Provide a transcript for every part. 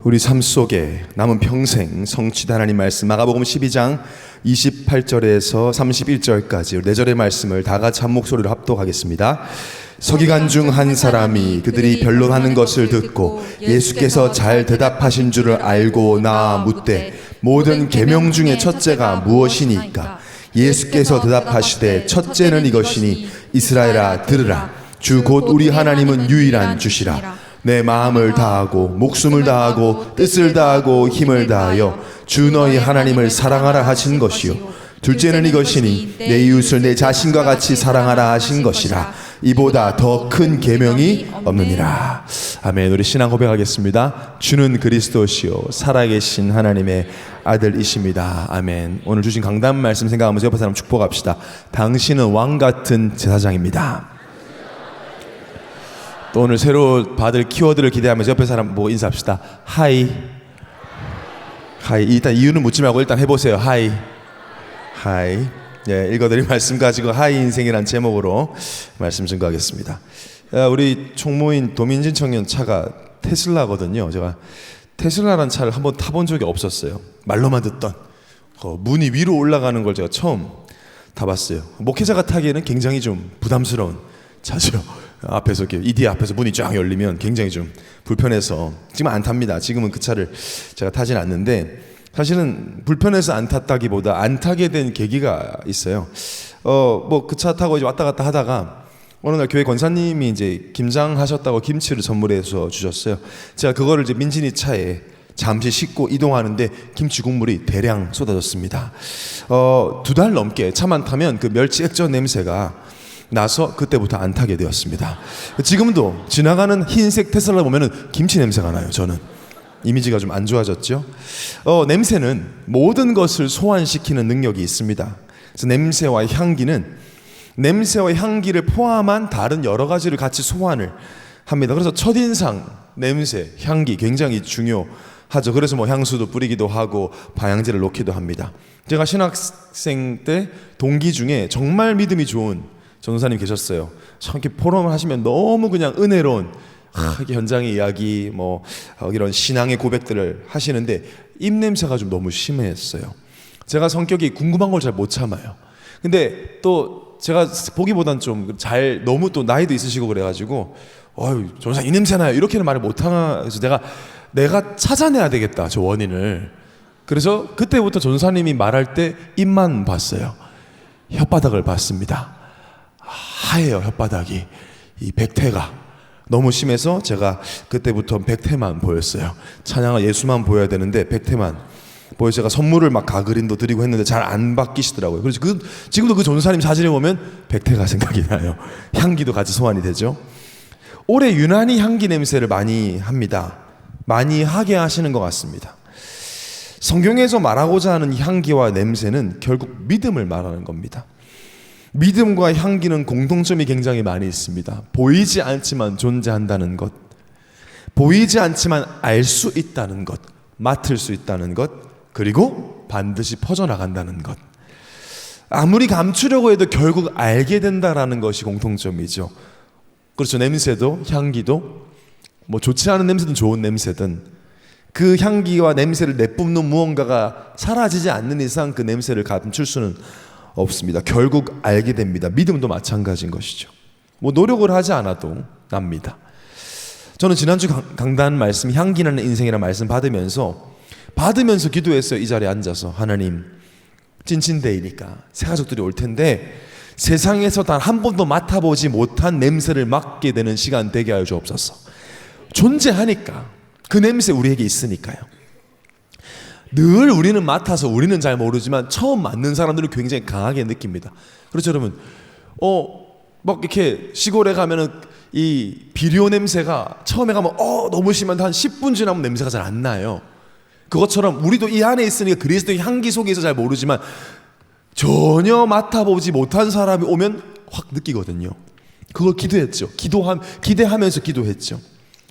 우리 삶 속에 남은 평생 성취된 하나님 말씀, 마가복음 12장 28절에서 31절까지 4절의 말씀을 다 같이 한 목소리로 합독하겠습니다. 서기관 중 한 사람이 그들이 변론하는 것을 듣고 예수께서 잘 대답하신 줄을 알고 나아 묻되 모든 계명 중에 첫째가 무엇이니까? 예수께서 대답하시되 첫째는 이것이니 이스라엘아 들으라. 주 곧 우리 하나님은 유일한 주시라. 내 마음을 다하고 목숨을 다하고 뜻을 다하고 힘을 다하여 주 너희 하나님을 사랑하라 하신 것이요 둘째는 이것이니 내 이웃을 내 자신과 같이 사랑하라 하신 것이라. 이보다 더 큰 계명이 없느니라. 아멘. 우리 신앙 고백하겠습니다. 주는 그리스도시요 살아계신 하나님의 아들이십니다. 아멘. 오늘 주신 강단 말씀 생각하면서 옆에 사람 축복합시다. 당신은 왕같은 제사장입니다. 또 오늘 새로 받을 키워드를 기대하면서 옆에 사람 보고 인사합시다. 하이. 하이. 일단 이유는 묻지 말고 일단 해보세요. 하이. 하이. 예, 읽어드린 말씀 가지고 하이 인생이란 제목으로 말씀 증거하겠습니다. 우리 총무인 도민진 청년 차가 테슬라거든요. 제가 테슬라란 차를 한번 타본 적이 없었어요. 말로만 듣던 문이 위로 올라가는 걸 제가 처음 타봤어요. 목회자가 타기에는 굉장히 좀 부담스러운 차죠. 앞에서 이렇게 이디 앞에서 문이 쫙 열리면 굉장히 좀 불편해서 지금 안 탑니다. 지금은 그 차를 제가 타진 않는데 사실은 불편해서 안 탔다기보다 안 타게 된 계기가 있어요. 뭐 그 차 타고 이제 왔다 갔다 하다가 어느 날 교회 권사님이 이제 김장하셨다고 김치를 선물해서 주셨어요. 제가 그거를 이제 민진이 차에 잠시 싣고 이동하는데 김치 국물이 대량 쏟아졌습니다. 2달 넘게 차만 타면 그 멸치 액젓 냄새가 나서 그때부터 안 타게 되었습니다. 지금도 지나가는 흰색 테슬라 보면은 김치 냄새가 나요. 저는 이미지가 좀 안 좋아졌죠. 냄새는 모든 것을 소환시키는 능력이 있습니다. 그래서 냄새와 향기를 포함한 다른 여러 가지를 같이 소환을 합니다. 그래서 첫인상, 냄새, 향기 굉장히 중요하죠. 그래서 뭐 향수도 뿌리기도 하고 방향제를 놓기도 합니다. 제가 신학생 때 동기 중에 정말 믿음이 좋은 전도사님 계셨어요. 이렇게 포럼을 하시면 너무 그냥 은혜로운 현장의 이야기, 뭐 이런 신앙의 고백들을 하시는데 입냄새가 좀 너무 심했어요. 제가 성격이 궁금한 걸 잘 못 참아요. 근데 또 제가 보기보단 좀 잘 너무 또 나이도 있으시고 그래가지고 전도사 이 냄새 나요 이렇게는 말을 못 하면서 내가 찾아내야 되겠다 저 원인을. 그래서 그때부터 전도사님이 말할 때 입만 봤어요. 혓바닥을 봤습니다. 하얘요 혓바닥이. 이 백태가 너무 심해서 제가 그때부터 백태만 보였어요. 찬양은 예수만 보여야 되는데 백태만 보여서 제가 선물을 막 가그린도 드리고 했는데 잘 안 바뀌시더라고요. 그래서 지금도 그 전도사님 사진을 보면 백태가 생각이 나요. 향기도 같이 소환이 되죠. 올해 유난히 향기 냄새를 많이 합니다. 많이 하게 하시는 것 같습니다. 성경에서 말하고자 하는 향기와 냄새는 결국 믿음을 말하는 겁니다. 믿음과 향기는 공통점이 굉장히 많이 있습니다. 보이지 않지만 존재한다는 것, 보이지 않지만 알 수 있다는 것, 맡을 수 있다는 것, 그리고 반드시 퍼져나간다는 것. 아무리 감추려고 해도 결국 알게 된다라는 것이 공통점이죠. 그렇죠. 냄새도 향기도 뭐 좋지 않은 냄새든 좋은 냄새든 그 향기와 냄새를 내뿜는 무언가가 사라지지 않는 이상 그 냄새를 감출 수는 없습니다. 결국 알게 됩니다. 믿음도 마찬가지인 것이죠. 뭐 노력을 하지 않아도 납니다. 저는 지난주 강단 말씀 향기나는 인생이라는 말씀 받으면서 기도했어요. 이 자리에 앉아서 하나님 찐친데이니까 새 가족들이 올 텐데 세상에서 단 한 번도 맡아보지 못한 냄새를 맡게 되는 시간 되게 하여 주옵소서. 존재하니까 그 냄새 우리에게 있으니까요. 늘 우리는 맡아서 우리는 잘 모르지만 처음 맡는 사람들은 굉장히 강하게 느낍니다. 그렇죠 여러분. 막 이렇게 시골에 가면은 이 비료 냄새가 처음에 가면 너무 심한데 한 10분 지나면 냄새가 잘 안 나요. 그것처럼 우리도 이 안에 있으니까 그리스도의 향기 속에 있어 잘 모르지만 전혀 맡아보지 못한 사람이 오면 확 느끼거든요. 그걸 기도했죠. 기대하면서 기도했죠.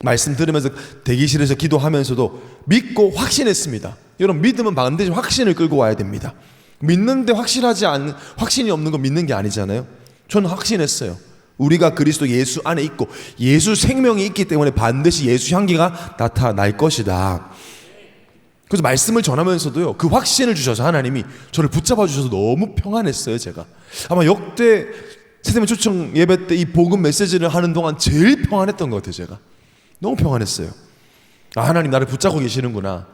말씀 들으면서 대기실에서 기도하면서도 믿고 확신했습니다. 여러분 믿음은 반드시 확신을 끌고 와야 됩니다. 믿는데 확신이 없는 건 믿는 게 아니잖아요. 저는 확신했어요. 우리가 그리스도 예수 안에 있고 예수 생명이 있기 때문에 반드시 예수 향기가 나타날 것이다. 그래서 말씀을 전하면서도요, 그 확신을 주셔서 하나님이 저를 붙잡아 주셔서 너무 평안했어요. 제가 아마 역대 세대면 초청 예배 때 이 복음 메시지를 하는 동안 제일 평안했던 것 같아요. 제가 너무 평안했어요. 아, 하나님 나를 붙잡고 계시는구나.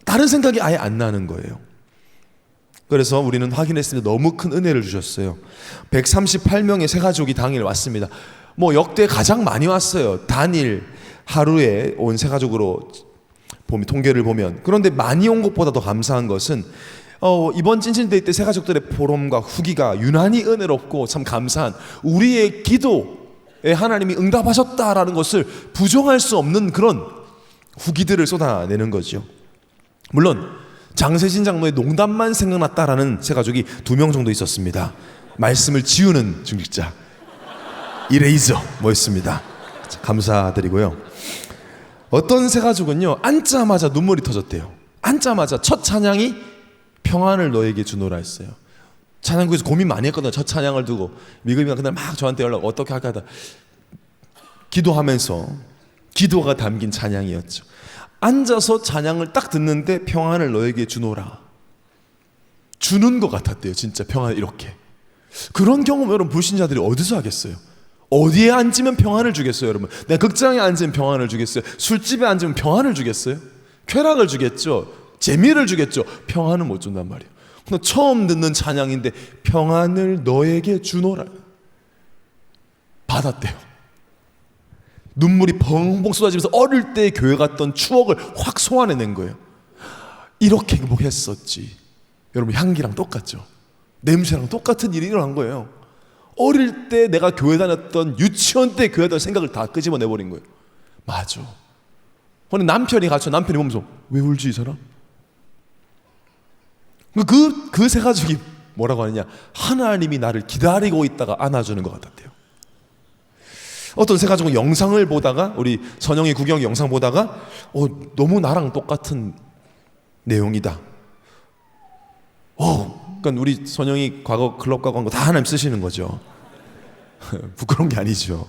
다른 생각이 아예 안 나는 거예요. 그래서 우리는 확인했습니다. 너무 큰 은혜를 주셨어요. 138명의 새 가족이 당일 왔습니다. 뭐 역대 가장 많이 왔어요. 단일 하루에 온 새 가족으로 통계를 보면. 그런데 많이 온 것보다 더 감사한 것은 이번 찐친데이 때 새 가족들의 포럼과 후기가 유난히 은혜롭고 참 감사한, 우리의 기도에 하나님이 응답하셨다라는 것을 부정할 수 없는 그런 후기들을 쏟아내는 거죠. 물론 장세진 장로의 농담만 생각났다라는 새 가족이 2명 정도 있었습니다. 말씀을 지우는 중직자 이레이저 뭐였습니다. 감사드리고요. 어떤 새 가족은요, 앉자마자 눈물이 터졌대요. 앉자마자 첫 찬양이 평안을 너에게 주노라 했어요. 찬양국에서 고민 많이 했거든요. 첫 찬양을 두고 미금이가 그날 막 저한테 연락 어떻게 할까 하다 기도하면서 기도가 담긴 찬양이었죠. 앉아서 찬양을 딱 듣는데 평안을 너에게 주노라, 주는 것 같았대요. 진짜 평안을 이렇게. 그런 경험 여러분 불신자들이 어디서 하겠어요? 어디에 앉으면 평안을 주겠어요? 여러분, 내가 극장에 앉으면 평안을 주겠어요? 술집에 앉으면 평안을 주겠어요? 쾌락을 주겠죠? 재미를 주겠죠? 평안은 못 준단 말이에요. 근데 처음 듣는 찬양인데 평안을 너에게 주노라 받았대요. 눈물이 펑펑 쏟아지면서 어릴 때 교회 갔던 추억을 확 소환해낸 거예요. 이렇게 행복했었지. 여러분, 향기랑 똑같죠? 냄새랑 똑같은 일이 일어난 거예요. 어릴 때 내가 교회 다녔던, 유치원 때 교회 다녔던 생각을 다 끄집어내버린 거예요. 맞아. 근데 남편이 갇혀, 남편이 보면서 왜 울지 이 사람? 그 세 가족이 뭐라고 하느냐, 하나님이 나를 기다리고 있다가 안아주는 것 같았대요. 어떤 세 가족은 영상을 보다가, 우리 선영이 구경 영상 보다가 너무 나랑 똑같은 내용이다. 그러니까 우리 선영이 과거 클럽 가고 한 거 다 하나님 쓰시는 거죠. 부끄러운 게 아니죠.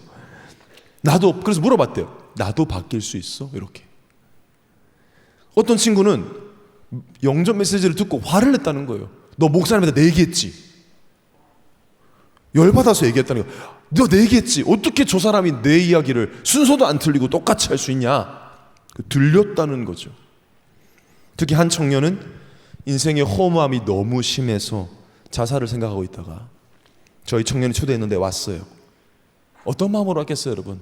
나도 그래서 물어봤대요. 나도 바뀔 수 있어? 이렇게. 어떤 친구는 영접 메시지를 듣고 화를 냈다는 거예요. 너 목사님한테 내 얘기했지? 열받아서 얘기했다는 거예요. 너 내 얘기했지? 어떻게 저 사람이 내 이야기를 순서도 안 틀리고 똑같이 할 수 있냐? 들렸다는 거죠. 특히 한 청년은 인생의 허무함이 너무 심해서 자살을 생각하고 있다가 저희 청년이 초대했는데 왔어요. 어떤 마음으로 왔겠어요, 여러분?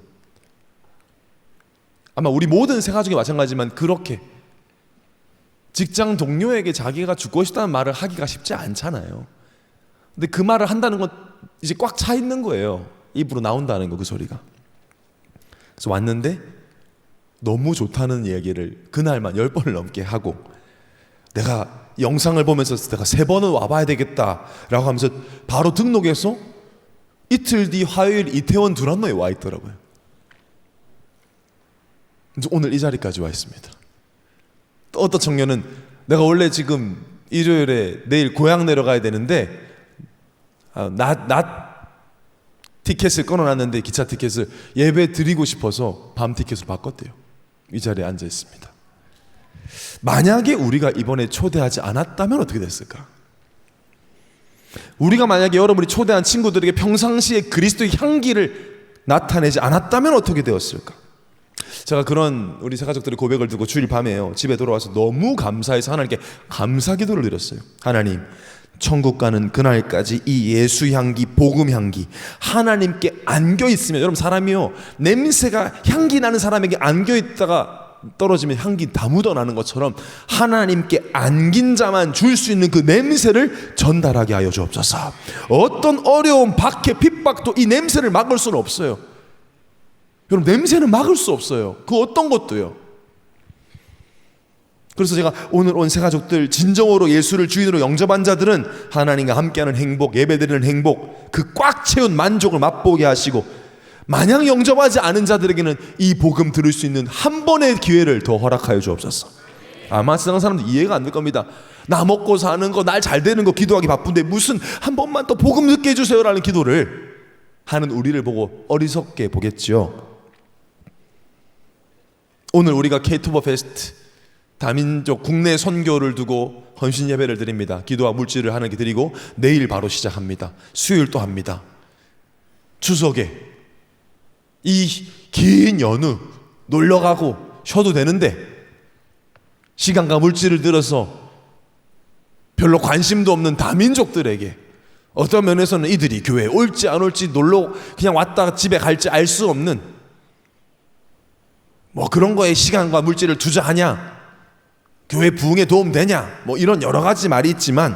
아마 우리 모든 새 가족이 마찬가지지만 그렇게 직장 동료에게 자기가 죽고 싶다는 말을 하기가 쉽지 않잖아요. 근데 그 말을 한다는 건 이제 꽉 차 있는 거예요. 입으로 나온다는 거, 그 소리가. 그래서 왔는데 너무 좋다는 얘기를 그날만 10번을 넘게 하고, 내가 영상을 보면서 내가 3번은 와봐야 되겠다라고 하면서 바로 등록해서 이틀 뒤 화요일 이태원 두란노에 와 있더라고요. 이제 오늘 이 자리까지 와 있습니다. 또 어떤 청년은 내가 원래 지금 일요일에 내일 고향 내려가야 되는데 낮 티켓을 끊어놨는데 기차 티켓을 예배 드리고 싶어서 밤 티켓으로 바꿨대요. 이 자리에 앉아 있습니다. 만약에 우리가 이번에 초대하지 않았다면 어떻게 됐을까? 우리가 만약에 여러분이 초대한 친구들에게 평상시에 그리스도의 향기를 나타내지 않았다면 어떻게 되었을까? 제가 그런 우리 새 가족들의 고백을 듣고 주일 밤에요, 집에 돌아와서 너무 감사해서 하나님께 감사 기도를 드렸어요. 하나님, 천국 가는 그날까지 이 예수 향기, 복음 향기 하나님께 안겨 있으면, 여러분 사람이요, 냄새가 향기 나는 사람에게 안겨 있다가 떨어지면 향기 다 묻어나는 것처럼 하나님께 안긴 자만 줄 수 있는 그 냄새를 전달하게 하여 주옵소서. 어떤 어려움, 박해, 핍박도 이 냄새를 막을 수는 없어요. 여러분, 냄새는 막을 수 없어요. 그 어떤 것도요. 그래서 제가 오늘 온 새 가족들, 진정으로 예수를 주인으로 영접한 자들은 하나님과 함께하는 행복, 예배드리는 행복, 그 꽉 채운 만족을 맛보게 하시고, 마냥 영접하지 않은 자들에게는 이 복음 들을 수 있는 한 번의 기회를 더 허락하여 주옵소서. 아마 세상 사람들 이해가 안 될 겁니다. 나 먹고 사는 거, 날 잘 되는 거 기도하기 바쁜데 무슨 한 번만 더 복음 듣게 해주세요라는 기도를 하는 우리를 보고 어리석게 보겠지요. 오늘 우리가 K-TOBO 페스트 다민족 국내 선교를 두고 헌신 예배를 드립니다. 기도와 물질을 하는 게 드리고 내일 바로 시작합니다. 수요일 또 합니다. 추석에 이 긴 연휴 놀러가고 쉬어도 되는데 시간과 물질을 들어서 별로 관심도 없는 다민족들에게 어떤 면에서는 이들이 교회에 올지 안 올지 놀러 그냥 왔다가 집에 갈지 알 수 없는 뭐 그런 거에 시간과 물질을 투자하냐, 교회 부흥에 도움 되냐, 뭐 이런 여러 가지 말이 있지만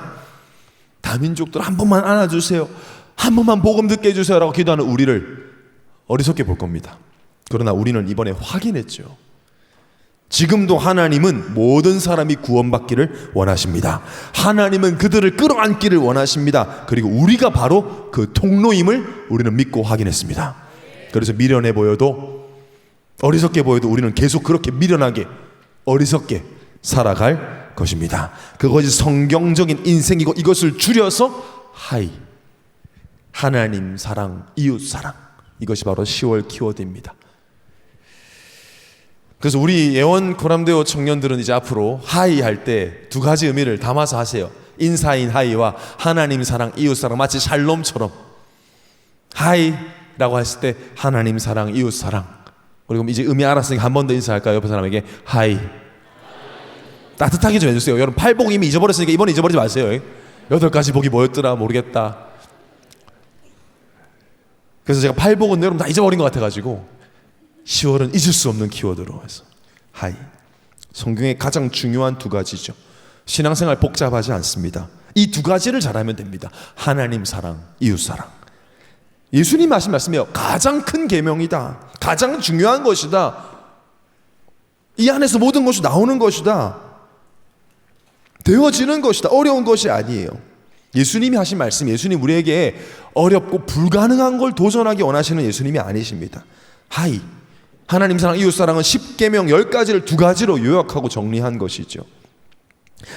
다민족들 한 번만 안아주세요, 한 번만 복음 듣게 해주세요 라고 기도하는 우리를 어리석게 볼 겁니다. 그러나 우리는 이번에 확인했죠. 지금도 하나님은 모든 사람이 구원받기를 원하십니다. 하나님은 그들을 끌어안기를 원하십니다. 그리고 우리가 바로 그 통로임을 우리는 믿고 확인했습니다. 그래서 미련해 보여도, 어리석게 보여도 우리는 계속 그렇게 미련하게 어리석게 살아갈 것입니다. 그것이 성경적인 인생이고, 이것을 줄여서 하이, 하나님 사랑, 이웃 사랑, 이것이 바로 10월 키워드입니다. 그래서 우리 예원 코람데오 청년들은 이제 앞으로 하이 할 때 두 가지 의미를 담아서 하세요. 인사인 하이와 하나님 사랑, 이웃 사랑, 마치 샬롬처럼 하이라고 했을 때 하나님 사랑, 이웃 사랑. 그리고 이제 의미 알았으니까 한 번 더 인사할까요? 옆에 사람에게 하이. 따뜻하게 좀 해주세요. 여러분 팔복 이미 잊어버렸으니까 이번에 잊어버리지 마세요. 8가지 복이 뭐였더라 모르겠다. 그래서 제가 팔복은 여러분 다 잊어버린 것 같아가지고 10월은 잊을 수 없는 키워드로 해서 하이. 성경의 가장 중요한 두 가지죠. 신앙생활 복잡하지 않습니다. 이 두 가지를 잘하면 됩니다. 하나님 사랑, 이웃 사랑. 예수님 하신 말씀이에요. 가장 큰 계명이다. 가장 중요한 것이다. 이 안에서 모든 것이 나오는 것이다. 되어지는 것이다. 어려운 것이 아니에요. 예수님이 하신 말씀, 예수님 우리에게 어렵고 불가능한 걸 도전하기 원하시는 예수님이 아니십니다. 하이, 하나님 사랑, 이웃 사랑은 10계명 10가지를 두 가지로 요약하고 정리한 것이죠.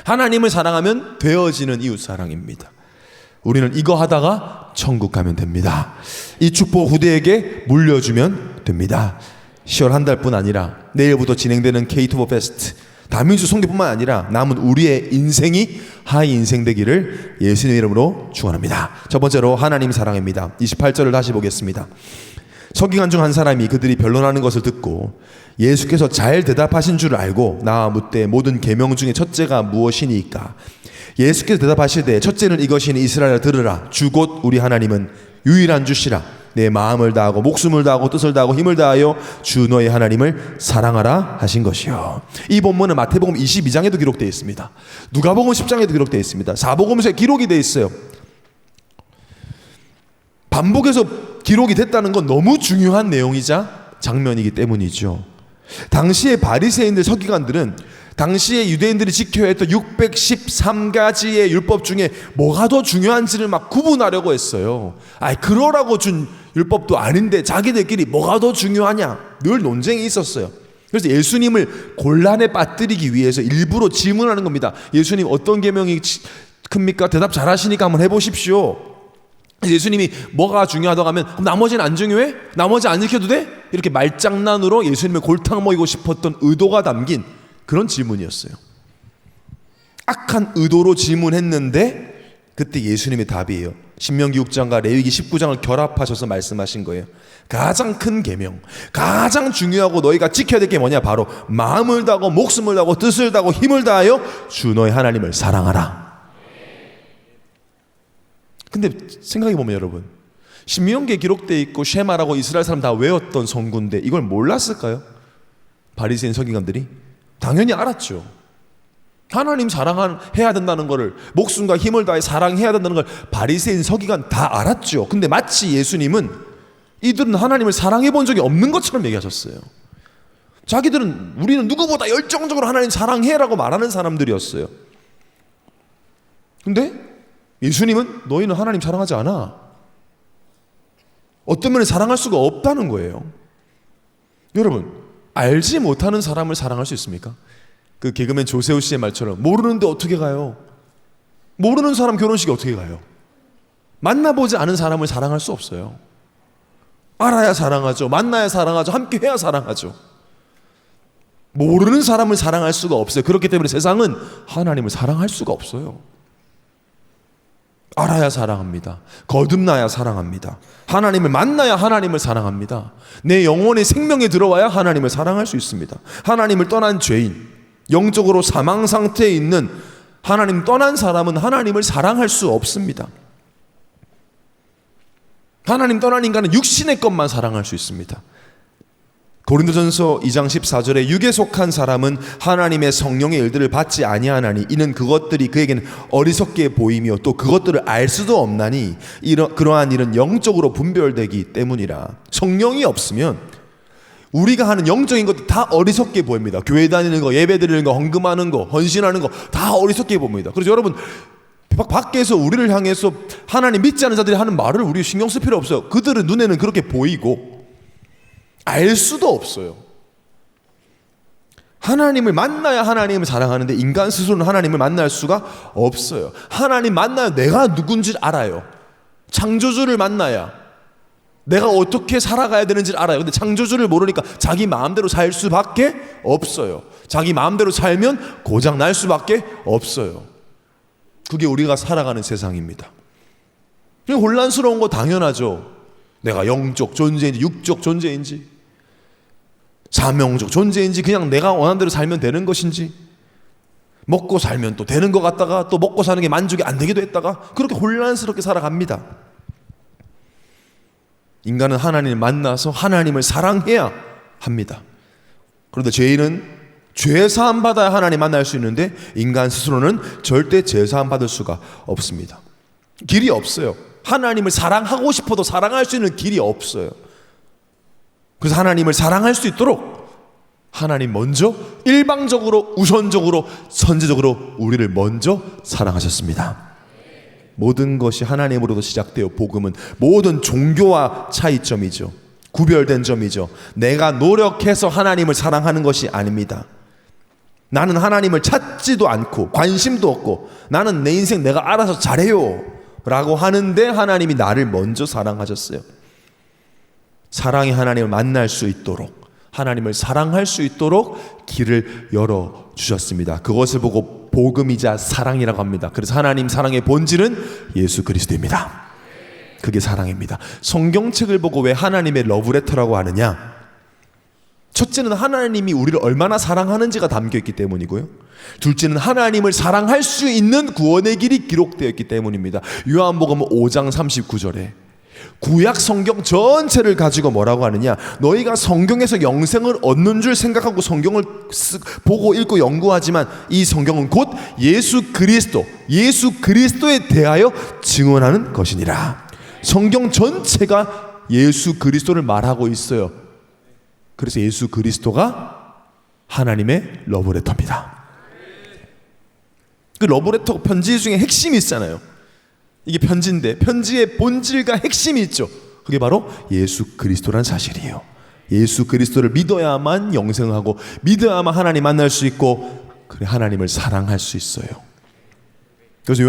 하나님을 사랑하면 되어지는 이웃 사랑입니다. 우리는 이거 하다가 천국 가면 됩니다. 이 축복 후대에게 물려주면 됩니다. 10월 한 달뿐 아니라 내일부터 진행되는 K-TOBO 페스트 다민족 선교뿐만 아니라 남은 우리의 인생이 하이 인생 되기를 예수님의 이름으로 축원합니다. 첫 번째로 하나님 사랑입니다. 28절을 다시 보겠습니다. 서기관 중 한 사람이 그들이 변론하는 것을 듣고 예수께서 잘 대답하신 줄 알고 나와 묻되 모든 계명 중에 첫째가 무엇이니까? 예수께서 대답하시되 첫째는 이것이니 이스라엘아 들으라. 주 곧 우리 하나님은 유일한 주시라. 내 마음을 다하고 목숨을 다하고 뜻을 다하고 힘을 다하여 주 너의 하나님을 사랑하라 하신 것이요. 이 본문은 마태복음 22장에도 기록되어 있습니다. 누가복음 10장에도 기록되어 있습니다. 사복음서에 기록이 되어 있어요. 반복해서 기록이 됐다는 건 너무 중요한 내용이자 장면이기 때문이죠. 당시의 바리새인들, 서기관들은 당시에 유대인들이 지켜야 했던 613가지의 율법 중에 뭐가 더 중요한지를 막 구분하려고 했어요. 그러라고 준 율법도 아닌데 자기들끼리 뭐가 더 중요하냐 늘 논쟁이 있었어요. 그래서 예수님을 곤란에 빠뜨리기 위해서 일부러 질문하는 겁니다. 예수님 어떤 계명이 큽니까? 대답 잘하시니까 한번 해보십시오. 예수님이 뭐가 중요하다고 하면 그럼 나머지는 안 중요해? 나머지 안 지켜도 돼? 이렇게 말장난으로 예수님을 골탕 먹이고 싶었던 의도가 담긴 그런 질문이었어요. 악한 의도로 질문했는데 그때 예수님의 답이에요. 신명기 6장과 레위기 19장을 결합하셔서 말씀하신 거예요. 가장 큰 계명, 가장 중요하고 너희가 지켜야 될 게 뭐냐? 바로 마음을 다하고 목숨을 다하고 뜻을 다하고 힘을 다하여 주 너의 하나님을 사랑하라. 근데 생각해보면 여러분, 신명기에 기록되어 있고 쉐마라고 이스라엘 사람 다 외웠던 성구인데 이걸 몰랐을까요? 바리새인 서기관들이? 당연히 알았죠. 하나님 사랑해야 된다는 것을, 목숨과 힘을 다해 사랑해야 된다는 걸 바리새인 서기관 다 알았죠. 근데 마치 예수님은 이들은 하나님을 사랑해 본 적이 없는 것처럼 얘기하셨어요. 자기들은 우리는 누구보다 열정적으로 하나님 사랑해라고 말하는 사람들이었어요. 근데 예수님은 너희는 하나님 사랑하지 않아. 어떤 면에 사랑할 수가 없다는 거예요. 여러분, 알지 못하는 사람을 사랑할 수 있습니까? 그 개그맨 조세호 씨의 말처럼 모르는데 어떻게 가요? 모르는 사람 결혼식에 어떻게 가요? 만나보지 않은 사람을 사랑할 수 없어요. 알아야 사랑하죠. 만나야 사랑하죠. 함께 해야 사랑하죠. 모르는 사람을 사랑할 수가 없어요. 그렇기 때문에 세상은 하나님을 사랑할 수가 없어요. 알아야 사랑합니다. 거듭나야 사랑합니다. 하나님을 만나야 하나님을 사랑합니다. 내 영혼의 생명에 들어와야 하나님을 사랑할 수 있습니다. 하나님을 떠난 죄인, 영적으로 사망 상태에 있는 하나님 떠난 사람은 하나님을 사랑할 수 없습니다. 하나님 떠난 인간은 육신의 것만 사랑할 수 있습니다. 고린도전서 2장 14절에 육에 속한 사람은 하나님의 성령의 일들을 받지 아니하나니 이는 그것들이 그에게는 어리석게 보이며 또 그것들을 알 수도 없나니 그러한 일은 영적으로 분별되기 때문이라. 성령이 없으면 우리가 하는 영적인 것도 다 어리석게 보입니다. 교회 다니는 거, 예배 드리는 거, 헌금하는 거, 헌신하는 거 다 어리석게 봅니다. 그래서 여러분 밖에서 우리를 향해서 하나님 믿지 않는 자들이 하는 말을 우리 신경 쓸 필요 없어요. 그들의 눈에는 그렇게 보이고 알 수도 없어요. 하나님을 만나야 하나님을 사랑하는데 인간 스스로는 하나님을 만날 수가 없어요. 하나님 만나야 내가 누군지 알아요. 창조주를 만나야 내가 어떻게 살아가야 되는지 알아요. 근데 창조주를 모르니까 자기 마음대로 살 수밖에 없어요. 자기 마음대로 살면 고장 날 수밖에 없어요. 그게 우리가 살아가는 세상입니다. 혼란스러운 거 당연하죠. 내가 영적 존재인지 육적 존재인지 사명적 존재인지 그냥 내가 원하는 대로 살면 되는 것인지 먹고 살면 또 되는 것 같다가 또 먹고 사는 게 만족이 안 되기도 했다가 그렇게 혼란스럽게 살아갑니다. 인간은 하나님을 만나서 하나님을 사랑해야 합니다. 그런데 죄인은 죄 사함 받아야 하나님 만날 수 있는데 인간 스스로는 절대 죄 사함 받을 수가 없습니다. 길이 없어요. 하나님을 사랑하고 싶어도 사랑할 수 있는 길이 없어요. 그래서 하나님을 사랑할 수 있도록 하나님 먼저 일방적으로 우선적으로 선제적으로 우리를 먼저 사랑하셨습니다. 모든 것이 하나님으로도 시작되어 복음은 모든 종교와 차이점이죠. 구별된 점이죠. 내가 노력해서 하나님을 사랑하는 것이 아닙니다. 나는 하나님을 찾지도 않고 관심도 없고 나는 내 인생 내가 알아서 잘해요 라고 하는데 하나님이 나를 먼저 사랑하셨어요. 사랑의 하나님을 만날 수 있도록 하나님을 사랑할 수 있도록 길을 열어주셨습니다. 그것을 보고 복음이자 사랑이라고 합니다. 그래서 하나님 사랑의 본질은 예수 그리스도입니다. 그게 사랑입니다. 성경책을 보고 왜 하나님의 러브레터라고 하느냐? 첫째는 하나님이 우리를 얼마나 사랑하는지가 담겨있기 때문이고요. 둘째는 하나님을 사랑할 수 있는 구원의 길이 기록되어 있기 때문입니다. 요한복음 5장 39절에 구약 성경 전체를 가지고 뭐라고 하느냐? 너희가 성경에서 영생을 얻는 줄 생각하고 성경을 보고 읽고 연구하지만 이 성경은 곧 예수 그리스도에 대하여 증언하는 것이니라. 성경 전체가 예수 그리스도를 말하고 있어요. 그래서 예수 그리스도가 하나님의 러브레터입니다. 그 러브레터 편지 중에 핵심이 있잖아요. 이게 편지인데 편지의 본질과 핵심이 있죠. 그게 바로 예수 그리스도라는 사실이에요. 예수 그리스도를 믿어야만 영생하고 믿어야만 하나님 만날 수 있고 그래 하나님을 사랑할 수 있어요. 그래서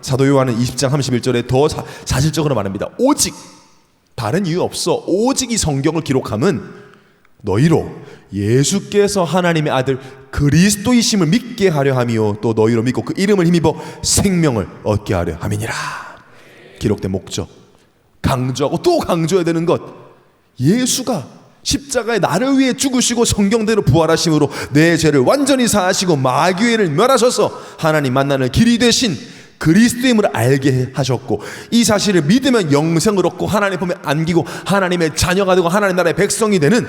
사도 요한은 20장 31절에 더 사실적으로 말합니다. 오직 다른 이유 없어. 오직 이 성경을 기록함은 너희로 예수께서 하나님의 아들 그리스도이심을 믿게 하려 함이요 또 너희로 믿고 그 이름을 힘입어 생명을 얻게 하려 함이니라. 기록된 목적, 강조하고 또 강조해야 되는 것, 예수가 십자가에 나를 위해 죽으시고 성경대로 부활하심으로 내 죄를 완전히 사하시고 마귀를 멸하셔서 하나님 만나는 길이 되신 그리스도임을 알게 하셨고 이 사실을 믿으면 영생을 얻고 하나님 품에 안기고 하나님의 자녀가 되고 하나님 나라의 백성이 되는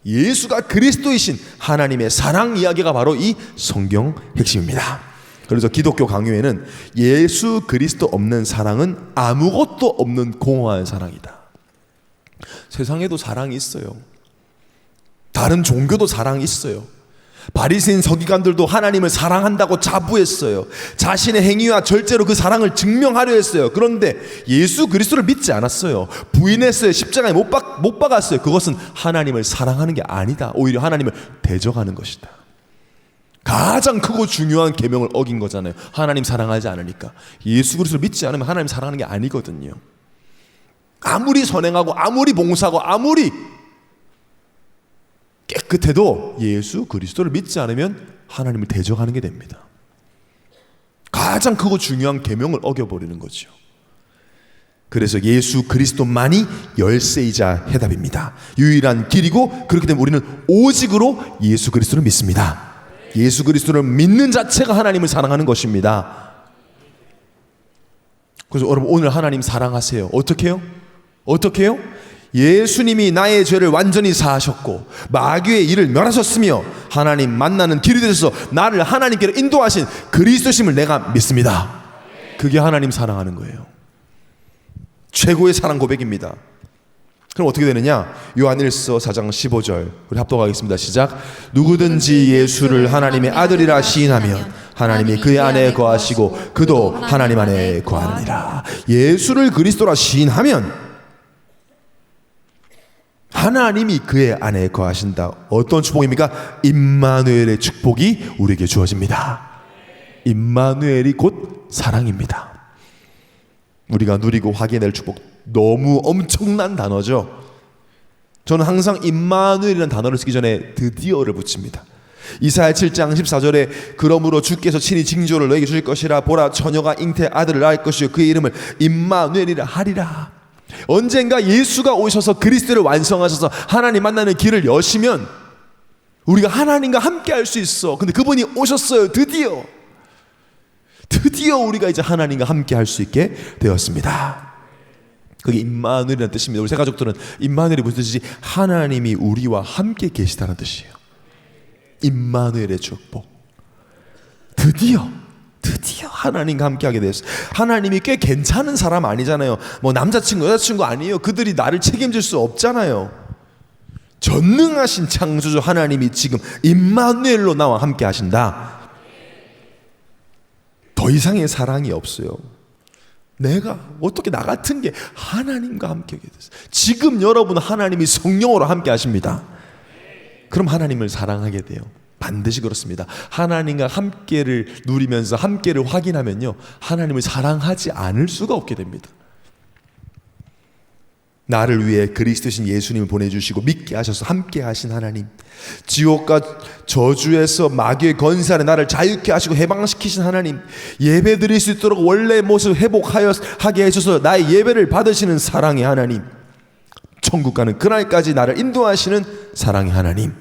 예수가 그리스도이신 하나님의 사랑 이야기가 바로 이 성경 핵심입니다. 그래서 기독교 강요에는 예수 그리스도 없는 사랑은 아무것도 없는 공허한 사랑이다. 세상에도 사랑이 있어요. 다른 종교도 사랑이 있어요. 바리새인 서기관들도 하나님을 사랑한다고 자부했어요. 자신의 행위와 절제로 그 사랑을 증명하려 했어요. 그런데 예수 그리스도를 믿지 않았어요. 부인했어요. 십자가에 못 박았어요. 그것은 하나님을 사랑하는 게 아니다. 오히려 하나님을 대적하는 것이다. 가장 크고 중요한 계명을 어긴 거잖아요. 하나님 사랑하지 않으니까. 예수 그리스도를 믿지 않으면 하나님 사랑하는 게 아니거든요. 아무리 선행하고 아무리 봉사하고 아무리 깨끗해도 예수 그리스도를 믿지 않으면 하나님을 대적하는 게 됩니다. 가장 크고 중요한 계명을 어겨버리는 거죠. 그래서 예수 그리스도만이 열쇠이자 해답입니다. 유일한 길이고, 그렇기 때문에 우리는 오직으로 예수 그리스도를 믿습니다. 예수 그리스도를 믿는 자체가 하나님을 사랑하는 것입니다. 그래서 여러분, 오늘 하나님 사랑하세요. 어떻게 해요? 어떻게 해요? 예수님이 나의 죄를 완전히 사하셨고 마귀의 일을 멸하셨으며 하나님 만나는 길이 되셔서 나를 하나님께로 인도하신 그리스도심을 내가 믿습니다. 그게 하나님 사랑하는 거예요. 최고의 사랑 고백입니다. 그럼 어떻게 되느냐? 요한일서 4장 15절 우리 합독하겠습니다. 시작. 누구든지 예수를 하나님의 아들이라 시인하면 하나님이 그의 안에 거하시고 그도 하나님 안에 거하느니라. 예수를 그리스도라 시인하면 하나님이 그의 안에 거하신다. 어떤 축복입니까? 임마누엘의 축복이 우리에게 주어집니다. 임마누엘이 곧 사랑입니다. 우리가 누리고 확인할 축복, 너무 엄청난 단어죠. 저는 항상 임마누엘이라는 단어를 쓰기 전에 드디어를 붙입니다. 이사야 7장 14절에 그러므로 주께서 친히 징조를 너에게 주실 것이라. 보라, 처녀가 잉태 아들을 낳을 것이요 그의 이름을 임마누엘이라 하리라. 언젠가 예수가 오셔서 그리스도를 완성하셔서 하나님 만나는 길을 여시면 우리가 하나님과 함께 할 수 있어. 근데 그분이 오셨어요. 드디어 우리가 이제 하나님과 함께 할 수 있게 되었습니다. 그게 임마누엘이라는 뜻입니다. 우리 새 가족들은 임마누엘이 무슨 뜻이지? 하나님이 우리와 함께 계시다는 뜻이에요. 임마누엘의 축복. 드디어 하나님과 함께하게 되었어요. 하나님이 꽤 괜찮은 사람 아니잖아요. 뭐 남자친구 여자친구 아니에요. 그들이 나를 책임질 수 없잖아요. 전능하신 창조주 하나님이 지금 임마누엘로 나와 함께 하신다. 더 이상의 사랑이 없어요. 내가 어떻게 나 같은 게 하나님과 함께하게 됐어요. 지금 여러분 하나님이 성령으로 함께 하십니다. 그럼 하나님을 사랑하게 돼요. 반드시 그렇습니다. 하나님과 함께를 누리면서 함께를 확인하면요, 하나님을 사랑하지 않을 수가 없게 됩니다. 나를 위해 그리스도신 예수님을 보내주시고 믿게 하셔서 함께 하신 하나님, 지옥과 저주에서 마귀의 권세 아래 나를 자유케 하시고 해방시키신 하나님, 예배 드릴 수 있도록 원래 모습 회복하게 해주셔서 나의 예배를 받으시는 사랑의 하나님, 천국 가는 그날까지 나를 인도하시는 사랑의 하나님,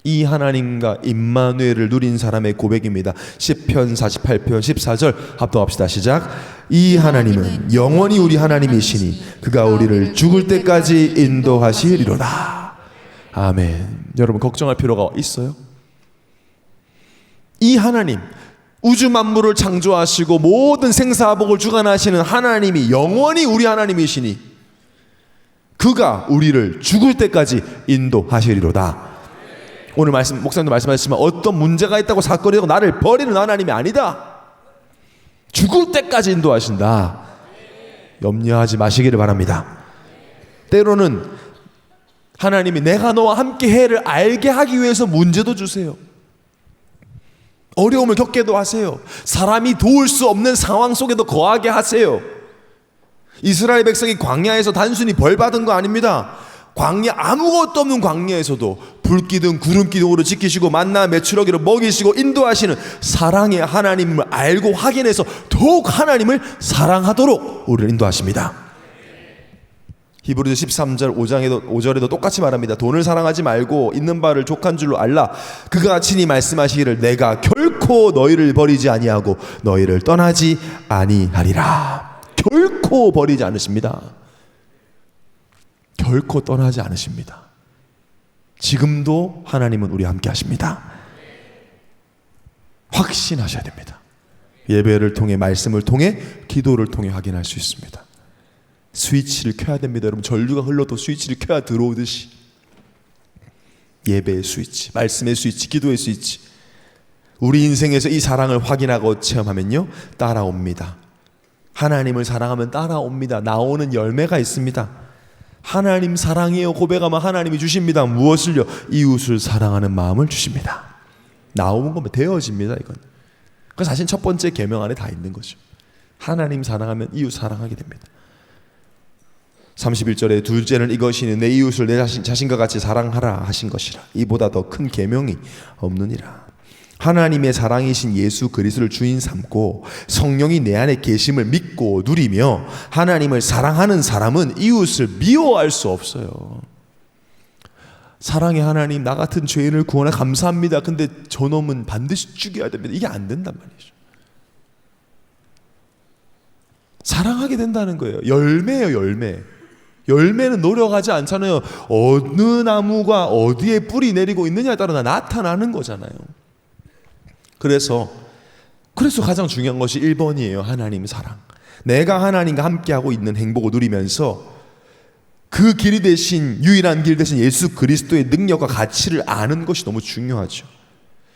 이 하나님과 임마누엘을 누린 사람의 고백입니다. 시편 48편 14절 합독합시다. 시작. 이 하나님은 영원히 우리 하나님이시니 그가 우리를 죽을 때까지 인도하시리로다. 아멘. 여러분 걱정할 필요가 있어요? 이 하나님, 우주 만물을 창조하시고 모든 생사복을 주관하시는 하나님이 영원히 우리 하나님이시니 그가 우리를 죽을 때까지 인도하시리로다. 오늘 목사님도 말씀하셨지만 어떤 문제가 있다고 사건이 되고 나를 버리는 하나님이 아니다. 죽을 때까지 인도하신다. 염려하지 마시기를 바랍니다. 때로는 하나님이 내가 너와 함께 해를 알게 하기 위해서 문제도 주세요. 어려움을 겪게도 하세요. 사람이 도울 수 없는 상황 속에도 거하게 하세요. 이스라엘 백성이 광야에서 단순히 벌 받은 거 아닙니다. 광야, 아무것도 없는 광야에서도 불기둥 구름기둥으로 지키시고 만나 메추라기로 먹이시고 인도하시는 사랑의 하나님을 알고 확인해서 더욱 하나님을 사랑하도록 우리를 인도하십니다. 히브리서 13절 5절에도 똑같이 말합니다. 돈을 사랑하지 말고 있는 바를 족한 줄로 알라. 그가 친히 말씀하시기를 내가 결코 너희를 버리지 아니하고 너희를 떠나지 아니하리라. 결코 버리지 않으십니다. 결코 떠나지 않으십니다. 지금도 하나님은 우리와 함께 하십니다. 확신하셔야 됩니다. 예배를 통해, 말씀을 통해, 기도를 통해 확인할 수 있습니다. 스위치를 켜야 됩니다. 여러분, 전류가 흘러도 스위치를 켜야 들어오듯이 예배의 스위치, 말씀의 스위치, 기도의 스위치, 우리 인생에서 이 사랑을 확인하고 체험하면요, 따라옵니다. 하나님을 사랑하면 따라옵니다. 나오는 열매가 있습니다. 하나님 사랑해요 고백하면 하나님이 주십니다. 무엇을요? 이웃을 사랑하는 마음을 주십니다. 나오는 거면 되어집니다. 이건. 그 사실 첫 번째 계명 안에 다 있는 거죠. 하나님 사랑하면 이웃 사랑하게 됩니다. 31절에 둘째는 이것이니 내 이웃을 내 자신과 같이 사랑하라 하신 것이라. 이보다 더 큰 계명이 없느니라. 하나님의 사랑이신 예수 그리스도를 주인 삼고 성령이 내 안에 계심을 믿고 누리며 하나님을 사랑하는 사람은 이웃을 미워할 수 없어요. 사랑의 하나님, 나 같은 죄인을 구원해 감사합니다. 근데 저놈은 반드시 죽여야 됩니다. 이게 안 된단 말이죠. 사랑하게 된다는 거예요. 열매예요, 열매. 열매는 노력하지 않잖아요. 어느 나무가 어디에 뿌리 내리고 있느냐에 따라 나타나는 거잖아요. 그래서 가장 중요한 것이 1번이에요. 하나님 사랑. 내가 하나님과 함께하고 있는 행복을 누리면서 그 길이 되신, 유일한 길 되신 예수 그리스도의 능력과 가치를 아는 것이 너무 중요하죠.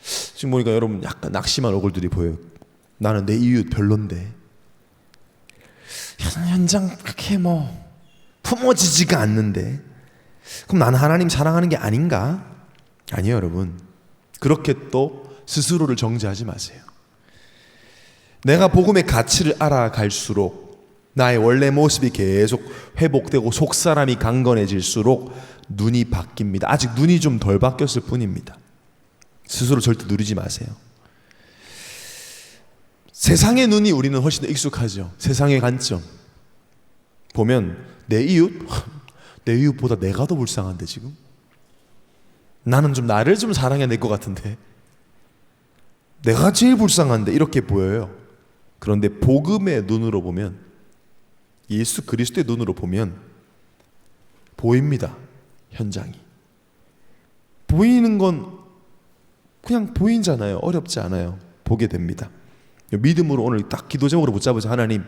지금 보니까 여러분 약간 낙심한 얼굴들이 보여요. 나는 내 이웃 별론데, 현장 그렇게 품어지지가 않는데, 그럼 나는 하나님 사랑하는 게 아닌가? 아니에요, 여러분. 그렇게 또 스스로를 정죄하지 마세요. 내가 복음의 가치를 알아갈수록 나의 원래 모습이 계속 회복되고 속사람이 강건해질수록 눈이 바뀝니다. 아직 눈이 좀 덜 바뀌었을 뿐입니다. 스스로 절대 누리지 마세요. 세상의 눈이 우리는 훨씬 더 익숙하죠. 세상의 관점 보면 내 이웃보다 내가 더 불쌍한데, 지금 나는 좀 나를 좀 사랑해야 될 것 같은데, 내가 제일 불쌍한데, 이렇게 보여요. 그런데 복음의 눈으로 보면, 예수 그리스도의 눈으로 보면 보입니다. 현장이 보이는 건 그냥 보이잖아요. 어렵지 않아요. 보게 됩니다. 믿음으로 오늘 딱 기도 제목으로 붙잡으자. 하나님,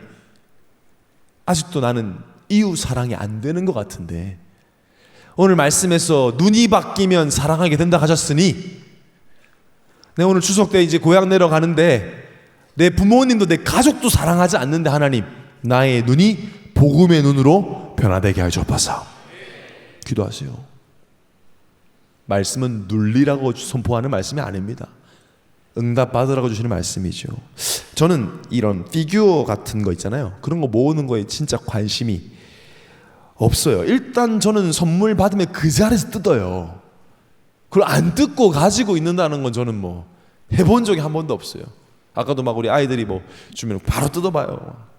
아직도 나는 이웃 사랑이 안 되는 것 같은데, 오늘 말씀에서 눈이 바뀌면 사랑하게 된다 하셨으니, 내가 오늘 추석 때 이제 고향 내려가는데 내 부모님도 내 가족도 사랑하지 않는데, 하나님, 나의 눈이 복음의 눈으로 변화되게 하여 주옵소서. 기도하세요. 말씀은 눌리라고 선포하는 말씀이 아닙니다. 응답 받으라고 주시는 말씀이죠. 저는 이런 피규어 같은 거 있잖아요. 그런 거 모으는 거에 진짜 관심이 없어요. 일단 저는 선물 받으면 그 자리에서 뜯어요. 그걸 안 뜯고 가지고 있는다는 건 저는 해본 적이 한 번도 없어요. 아까도 우리 아이들이 주면 바로 뜯어봐요.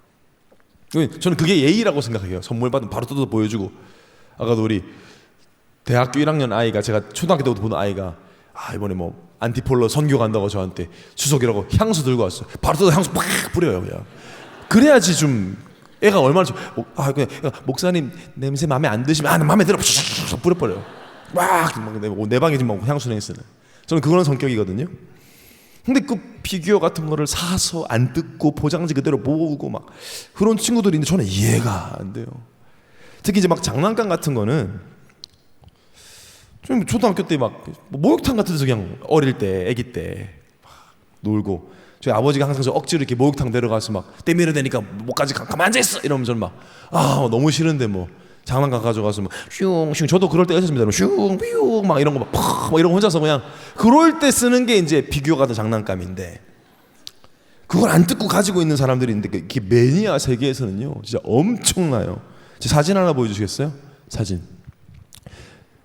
저는 그게 예의라고 생각해요. 선물 받으면 바로 뜯어 보여주고. 아까도 우리 대학교 1학년 아이가, 제가 초등학교 때부터 보는 아이가, 이번에 안티폴로 선교 간다고 저한테 추석이라고 향수 들고 왔어요. 바로 뜯어 향수 팍 뿌려요. 그냥 그래야지 좀 애가 얼마나 그냥 목사님 냄새 마음에 안 드시면 마음에 들어 뿌려버려요. 내 방에 지금 향수 냄새는. 저는 그런 성격이거든요. 근데 그 피규어 같은 거를 사서 안 뜯고 포장지 그대로 모으고 그런 친구들이 있는데 저는 이해가 안 돼요. 특히 이제 장난감 같은 거는 좀 초등학교 때 목욕탕 같은 데서 그냥 어릴 때, 아기 때 놀고, 저희 아버지가 항상 저 억지로 이렇게 목욕탕 데려가서 때밀어 대니까 목까지 가만 앉아있어 이러면 저는 너무 싫은데 장난감 가져가서 슝슝, 저도 그럴 때가 있었습니다. 슝 삐용 이런 거 이런 거 혼자서 그냥 그럴 때 쓰는 게 이제 피규어 같은 장난감인데, 그걸 안 뜯고 가지고 있는 사람들이 있는데, 이게 매니아 세계에서는요 진짜 엄청나요. 사진 하나 보여주시겠어요? 사진.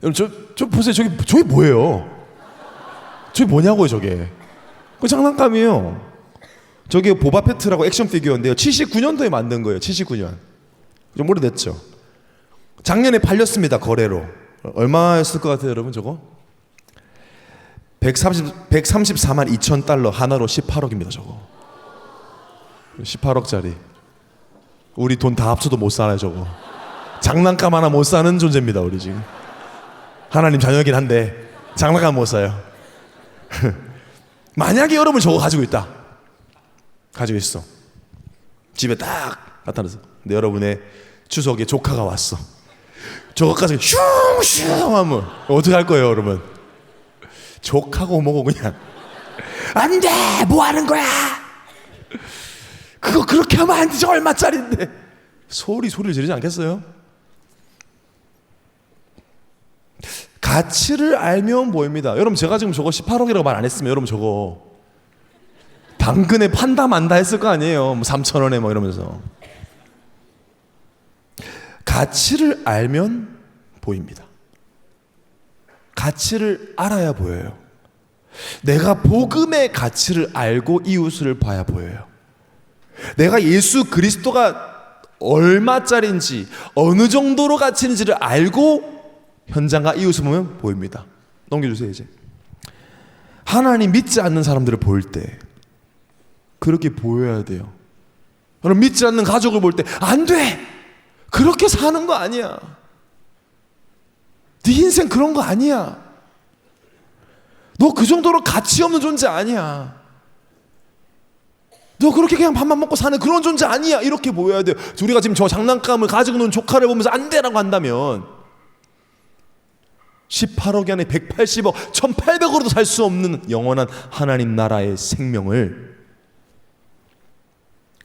여러분 저 보세요. 저게 뭐예요? 저게 뭐냐고요? 저게 그 장난감이에요. 저게 보바페트라고 액션 피규어인데요, 79년도에 만든 거예요. 79년. 좀 오래됐죠. 작년에 팔렸습니다. 거래로. 얼마였을 것 같아요, 여러분? 저거 134만 2천 달러, 하나로 18억입니다. 저거 18억짜리. 우리 돈 다 합쳐도 못 사요. 저거 장난감 하나 못 사는 존재입니다. 우리 지금 하나님 자녀이긴 한데 장난감 못 사요. 만약에 여러분 저거 가지고 있어, 집에 딱 나타나서, 근데 여러분의 추석에 조카가 왔어. 저거까지 슝슝 하면 어떻게 할 거예요, 여러분? 족하고 뭐고 그냥 안 돼! 뭐 하는 거야? 그거 그렇게 하면 안 되지, 얼마짜린데? 소리를 지르지 않겠어요? 가치를 알면 보입니다. 여러분, 제가 지금 저거 18억이라고 말 안 했으면 여러분 저거 당근에 판다 만다 했을 거 아니에요. 3,000원에 이러면서. 가치를 알면 보입니다. 가치를 알아야 보여요. 내가 복음의 가치를 알고 이웃을 봐야 보여요. 내가 예수 그리스도가 얼마짜리인지 어느 정도로 가치 있는지를 알고 현장과 이웃을 보면 보입니다. 넘겨주세요. 이제 하나님 믿지 않는 사람들을 볼 때 그렇게 보여야 돼요. 여러분, 믿지 않는 가족을 볼 때 안 돼! 그렇게 사는 거 아니야. 네 인생 그런 거 아니야. 너 그 정도로 가치 없는 존재 아니야. 너 그렇게 그냥 밥만 먹고 사는 그런 존재 아니야. 이렇게 보여야 돼요. 우리가 지금 저 장난감을 가지고 노는 조카를 보면서 안 돼라고 한다면 18억 안에 180억, 1800억으로도 살 수 없는 영원한 하나님 나라의 생명을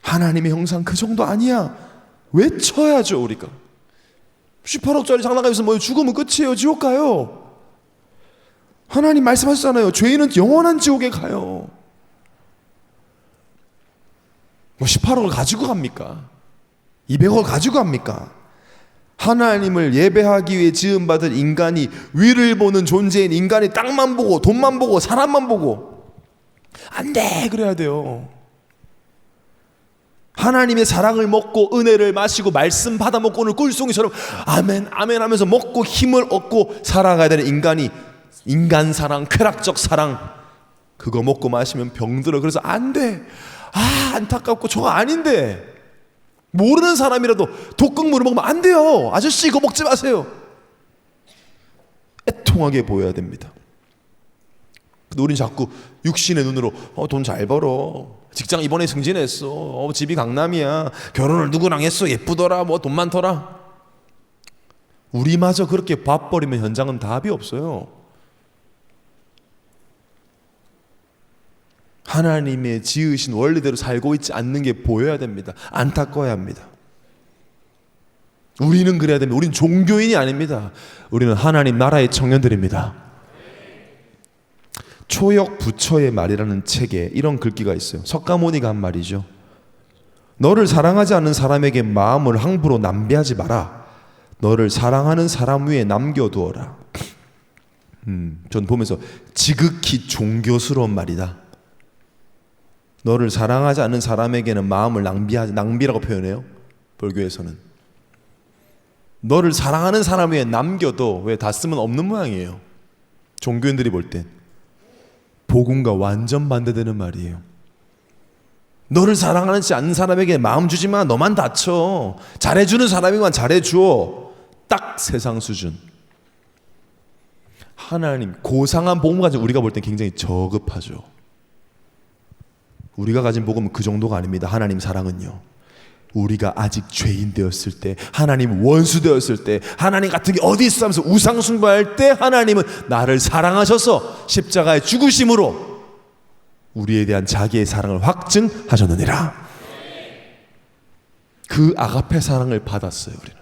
하나님의 형상 그 정도 아니야. 외쳐야죠. 우리가 18억짜리 장난감에서 뭐 죽으면 끝이에요. 지옥 가요. 하나님 말씀하셨잖아요. 죄인은 영원한 지옥에 가요. 뭐 18억을 가지고 갑니까? 200억을 가지고 갑니까? 하나님을 예배하기 위해 지음받은 인간이 위를 보는 존재인 인간이 땅만 보고 돈만 보고 사람만 보고 안 돼! 그래야 돼요. 하나님의 사랑을 먹고 은혜를 마시고 말씀 받아 먹고 오늘 꿀송이처럼 아멘 아멘 하면서 먹고 힘을 얻고 살아가야 되는 인간이 인간 사랑, 쾌락적 사랑 그거 먹고 마시면 병들어. 그래서 안 돼. 안타깝고 저거 아닌데 모르는 사람이라도 독극물을 먹으면 안 돼요. 아저씨 이거 먹지 마세요. 애통하게 보여야 됩니다. 근데 우린 자꾸 육신의 눈으로 돈 잘 벌어, 직장 이번에 승진했어, 집이 강남이야, 결혼을 누구랑 했어, 예쁘더라, 뭐 돈 많더라. 우리마저 그렇게 봐버리면 현장은 답이 없어요. 하나님의 지으신 원리대로 살고 있지 않는 게 보여야 됩니다. 안타까워야 합니다. 우리는 그래야 됩니다. 우리는 종교인이 아닙니다. 우리는 하나님 나라의 청년들입니다. 초역 부처의 말이라는 책에 이런 글귀가 있어요. 석가모니가 한 말이죠. 너를 사랑하지 않는 사람에게 마음을 함부로 낭비하지 마라. 너를 사랑하는 사람 위에 남겨두어라. 전 보면서 지극히 종교스러운 말이다. 너를 사랑하지 않는 사람에게는 마음을 낭비라고 표현해요. 불교에서는 너를 사랑하는 사람 위에 남겨도 왜 다 쓰면 없는 모양이에요. 종교인들이 볼 땐 복음과 완전 반대되는 말이에요. 너를 사랑하지 않는 사람에게 마음 주지 마. 너만 다쳐. 잘해주는 사람이만 잘해줘. 딱 세상 수준. 하나님 고상한 복음 가지고 우리가 볼 땐 굉장히 저급하죠. 우리가 가진 복음은 그 정도가 아닙니다. 하나님 사랑은요, 우리가 아직 죄인 되었을 때, 하나님 원수 되었을 때, 하나님 같은 게 어디 있어 하면서 우상 숭배할 때 하나님은 나를 사랑하셔서 십자가의 죽으심으로 우리에 대한 자기의 사랑을 확증하셨느니라. 그 아가페 사랑을 받았어요. 우리는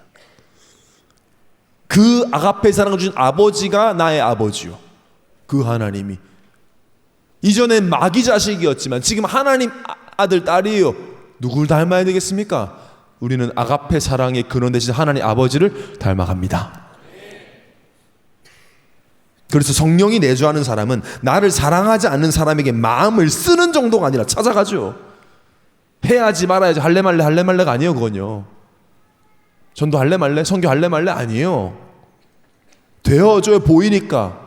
그 아가페 사랑을 주신 아버지가 나의 아버지요, 그 하나님이 이전엔 마귀 자식이었지만 지금 하나님 아들 딸이에요. 누굴 닮아야 되겠습니까? 우리는 아가페 사랑의 근원 되신 하나님 아버지를 닮아갑니다. 그래서 성령이 내주하는 사람은 나를 사랑하지 않는 사람에게 마음을 쓰는 정도가 아니라 찾아가죠. 해야지 말아야지, 할래 말래가 아니에요. 그건요, 전도 할래 말래, 선교 할래 말래 아니에요. 되어줘요. 보이니까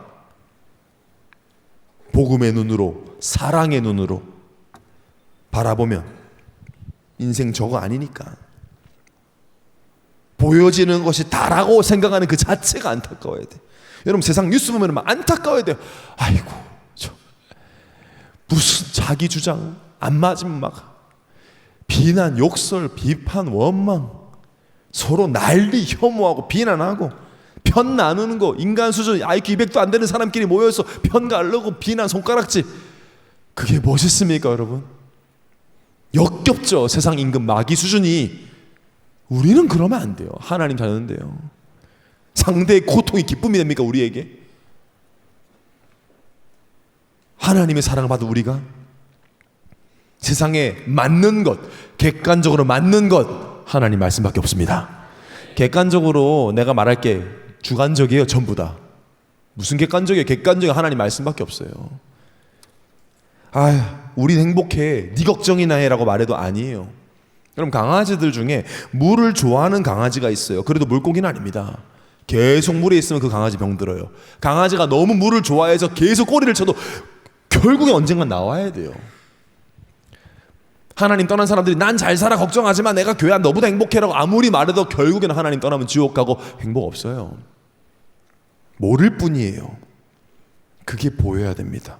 복음의 눈으로, 사랑의 눈으로 바라보면 인생 저거 아니니까 보여지는 것이 다라고 생각하는 그 자체가 안타까워야 돼. 여러분 세상 뉴스 보면 막 안타까워야 돼요. 아이고 저 무슨 자기 주장 안 맞으면 막 비난, 욕설, 비판, 원망, 서로 난리, 혐오하고 비난하고 편 나누는 거, 인간 수준 IQ 200도 안 되는 사람끼리 모여서 편 가르고 비난, 손가락질, 그게 멋있습니까 여러분? 역겹죠. 세상 임금 마귀 수준이. 우리는 그러면 안 돼요. 하나님 자녀인데요. 상대의 고통이 기쁨이 됩니까 우리에게? 하나님의 사랑을 받은 우리가 세상에 맞는 것, 객관적으로 맞는 것, 하나님 말씀밖에 없습니다. 객관적으로 내가 말할게 주관적이에요. 전부 다. 무슨 객관적이에요? 객관적인 하나님 말씀밖에 없어요. 아휴, 우린 행복해, 네 걱정이나 해라고 말해도 아니에요. 그럼 강아지들 중에 물을 좋아하는 강아지가 있어요. 그래도 물고기는 아닙니다. 계속 물에 있으면 그 강아지 병들어요. 강아지가 너무 물을 좋아해서 계속 꼬리를 쳐도 결국에 언젠간 나와야 돼요. 하나님 떠난 사람들이 난 잘 살아 걱정하지 마, 내가 교회 너보다 행복해라고 아무리 말해도 결국에는 하나님 떠나면 지옥 가고 행복 없어요. 모를 뿐이에요. 그게 보여야 됩니다.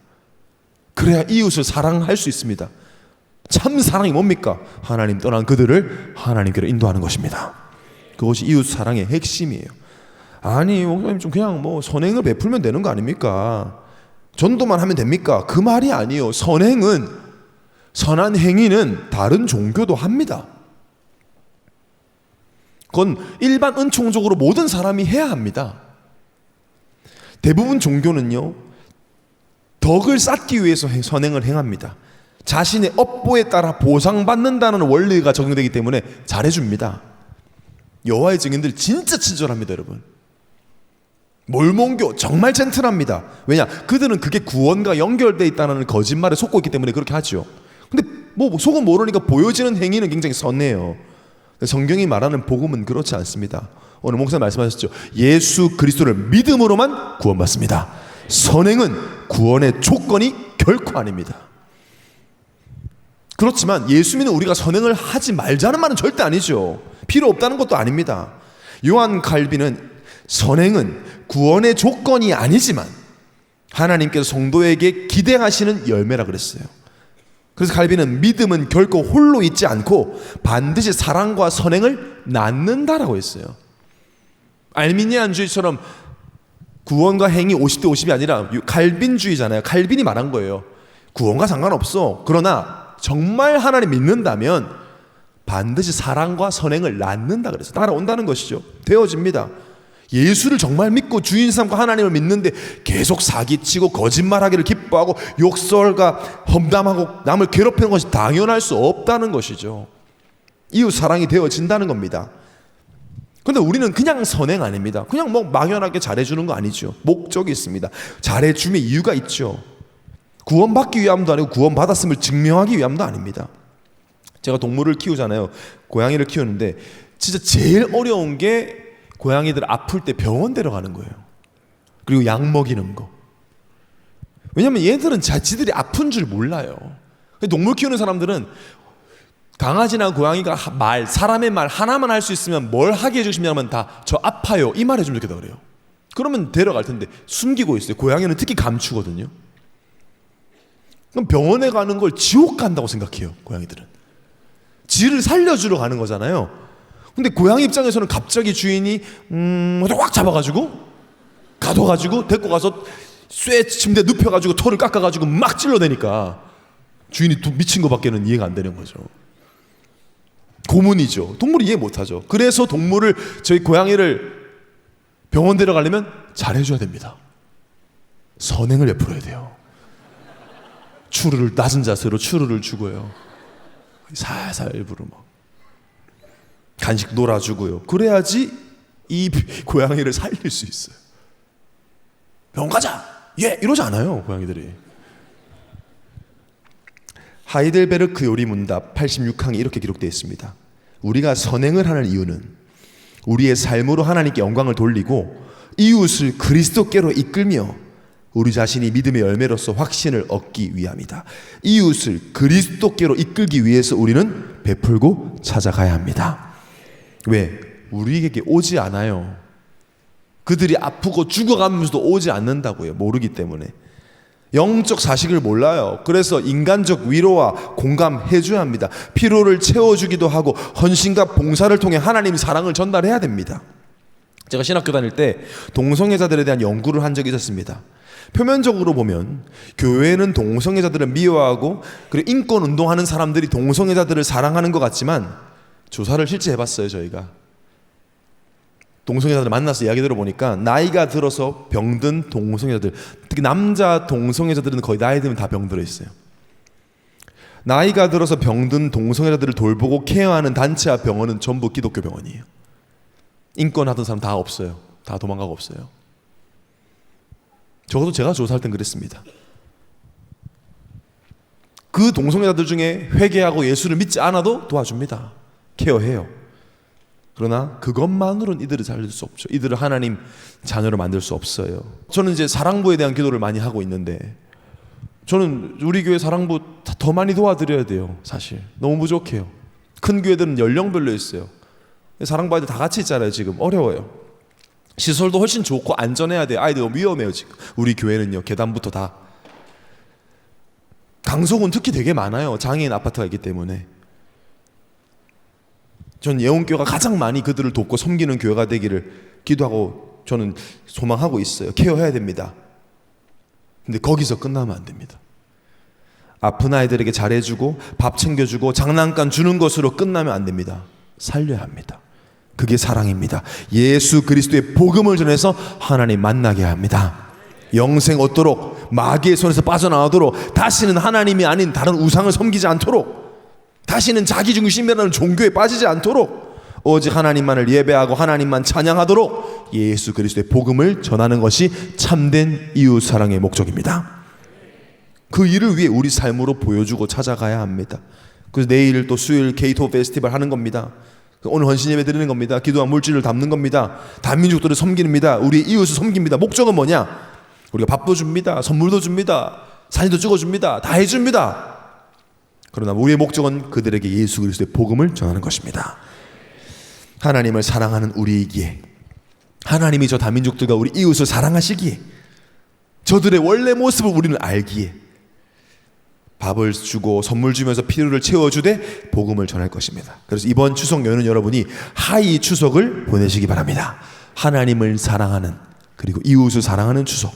그래야 이웃을 사랑할 수 있습니다. 참 사랑이 뭡니까? 하나님 떠난 그들을 하나님께로 인도하는 것입니다. 그것이 이웃 사랑의 핵심이에요. 아니 목사님 좀 그냥 뭐 선행을 베풀면 되는 거 아닙니까? 전도만 하면 됩니까? 그 말이 아니에요. 선행은, 선한 행위는 다른 종교도 합니다. 그건 일반 은총적으로 모든 사람이 해야 합니다. 대부분 종교는요, 덕을 쌓기 위해서 선행을 행합니다. 자신의 업보에 따라 보상받는다는 원리가 적용되기 때문에 잘해줍니다. 여호와의 증인들 진짜 친절합니다, 여러분. 몰몬교 정말 젠틀합니다. 왜냐? 그들은 그게 구원과 연결되어 있다는 거짓말에 속고 있기 때문에 그렇게 하죠. 근데 뭐 속은 모르니까 보여지는 행위는 굉장히 선해요. 성경이 말하는 복음은 그렇지 않습니다. 오늘 목사님 말씀하셨죠. 예수 그리스도를 믿음으로만 구원받습니다. 선행은 구원의 조건이 결코 아닙니다. 그렇지만 예수 믿는 우리가 선행을 하지 말자는 말은 절대 아니죠. 필요 없다는 것도 아닙니다. 요한 칼빈은 선행은 구원의 조건이 아니지만 하나님께서 성도에게 기대하시는 열매라 그랬어요. 그래서 칼빈은 믿음은 결코 홀로 있지 않고 반드시 사랑과 선행을 낳는다라고 했어요. 알미니안주의처럼 구원과 행위 50대 50이 아니라 칼빈주의잖아요. 칼빈이 말한 거예요. 구원과 상관없어. 그러나 정말 하나님 믿는다면 반드시 사랑과 선행을 낳는다 그래서 따라온다는 것이죠. 되어집니다. 예수를 정말 믿고 주인 삼고 하나님을 믿는데 계속 사기치고 거짓말하기를 기뻐하고 욕설과 험담하고 남을 괴롭히는 것이 당연할 수 없다는 것이죠. 이웃 사랑이 되어진다는 겁니다. 그런데 우리는 그냥 선행 아닙니다. 그냥 뭐 막연하게 잘해주는 거 아니죠. 목적이 있습니다. 잘해주면 이유가 있죠. 구원받기 위함도 아니고 구원받았음을 증명하기 위함도 아닙니다. 제가 동물을 키우잖아요. 고양이를 키우는데 진짜 제일 어려운 게 고양이들 아플 때 병원 데려가는 거예요. 그리고 약 먹이는 거. 왜냐면 얘들은 지들이 아픈 줄 몰라요. 동물 키우는 사람들은 강아지나 고양이가 사람의 말 하나만 할 수 있으면 뭘 하게 해주시냐면 다 저 아파요 이 말 해주면 좋겠다 그래요. 그러면 데려갈 텐데 숨기고 있어요. 고양이는 특히 감추거든요. 그럼 병원에 가는 걸 지옥 간다고 생각해요. 고양이들은 지를 살려주러 가는 거잖아요. 근데 고양이 입장에서는 갑자기 주인이 확 잡아가지고 가둬가지고 데리고 가서 쇠 침대에 눕혀가지고 털을 깎아가지고 막 찔러대니까 주인이 미친 거밖에는 이해가 안 되는 거죠. 고문이죠. 동물이 이해 못하죠. 그래서 저희 고양이를 병원 데려가려면 잘해줘야 됩니다. 선행을 베풀어야 돼요. 추루를 낮은 자세로 추루를 주고요. 살살 일부러 막 간식 놀아주고요. 그래야지 이 고양이를 살릴 수 있어요. 병원 가자! 예! 이러지 않아요, 고양이들이. 하이델베르크 요리문답 86항에 이렇게 기록되어 있습니다. 우리가 선행을 하는 이유는 우리의 삶으로 하나님께 영광을 돌리고 이웃을 그리스도께로 이끌며 우리 자신이 믿음의 열매로서 확신을 얻기 위함이다. 이웃을 그리스도께로 이끌기 위해서 우리는 베풀고 찾아가야 합니다. 왜? 우리에게 오지 않아요. 그들이 아프고 죽어가면서도 오지 않는다고요. 모르기 때문에. 영적 사실을 몰라요. 그래서 인간적 위로와 공감해줘야 합니다. 피로를 채워주기도 하고 헌신과 봉사를 통해 하나님의 사랑을 전달해야 됩니다. 제가 신학교 다닐 때 동성애자들에 대한 연구를 한 적이 있었습니다. 표면적으로 보면 교회는 동성애자들을 미워하고 그리고 인권운동하는 사람들이 동성애자들을 사랑하는 것 같지만 조사를 실제 해봤어요. 저희가 동성애자들 만나서 이야기 들어보니까 나이가 들어서 병든 동성애자들, 특히 남자 동성애자들은 거의 나이 들면 다 병들어 있어요. 나이가 들어서 병든 동성애자들을 돌보고 케어하는 단체와 병원은 전부 기독교 병원이에요. 인권 하던 사람 다 없어요. 다 도망가고 없어요. 적어도 제가 조사할 땐 그랬습니다. 그 동성애자들 중에 회개하고 예수를 믿지 않아도 도와줍니다. 케어해요. 그러나 그것만으로는 이들을 살릴 수 없죠. 이들을 하나님 자녀로 만들 수 없어요. 저는 이제 사랑부에 대한 기도를 많이 하고 있는데, 저는 우리 교회 사랑부 더 많이 도와드려야 돼요. 사실 너무 부족해요. 큰 교회들은 연령별로 있어요. 사랑부 아이들 다 같이 있잖아요. 지금 어려워요. 시설도 훨씬 좋고 안전해야 돼요. 아이들 너무 위험해요. 지금 우리 교회는요, 계단부터 다. 강석은 특히 되게 많아요. 장애인 아파트가 있기 때문에. 전 예원교회가 가장 많이 그들을 돕고 섬기는 교회가 되기를 기도하고 저는 소망하고 있어요. 케어해야 됩니다. 근데 거기서 끝나면 안 됩니다. 아픈 아이들에게 잘해주고 밥 챙겨주고 장난감 주는 것으로 끝나면 안 됩니다. 살려야 합니다. 그게 사랑입니다. 예수 그리스도의 복음을 전해서 하나님 만나게 합니다. 영생 얻도록, 마귀의 손에서 빠져나오도록, 다시는 하나님이 아닌 다른 우상을 섬기지 않도록, 다시는 자기중심이라는 종교에 빠지지 않도록, 오직 하나님만을 예배하고 하나님만 찬양하도록 예수 그리스도의 복음을 전하는 것이 참된 이웃사랑의 목적입니다. 그 일을 위해 우리 삶으로 보여주고 찾아가야 합니다. 그래서 내일 또 수요일 K2 페스티벌 하는 겁니다. 오늘 헌신 예배 드리는 겁니다. 기도와 물질을 담는 겁니다. 다민족들을 섬깁니다. 우리 이웃을 섬깁니다. 목적은 뭐냐? 우리가 밥도 줍니다. 선물도 줍니다. 사진도 찍어줍니다. 다 해줍니다. 그러나 우리의 목적은 그들에게 예수 그리스도의 복음을 전하는 것입니다. 하나님을 사랑하는 우리이기에, 하나님이 저 다민족들과 우리 이웃을 사랑하시기에, 저들의 원래 모습을 우리는 알기에 밥을 주고 선물 주면서 필요를 채워주되 복음을 전할 것입니다. 그래서 이번 추석 연휴는 여러분이 하이 추석을 보내시기 바랍니다. 하나님을 사랑하는, 그리고 이웃을 사랑하는 추석.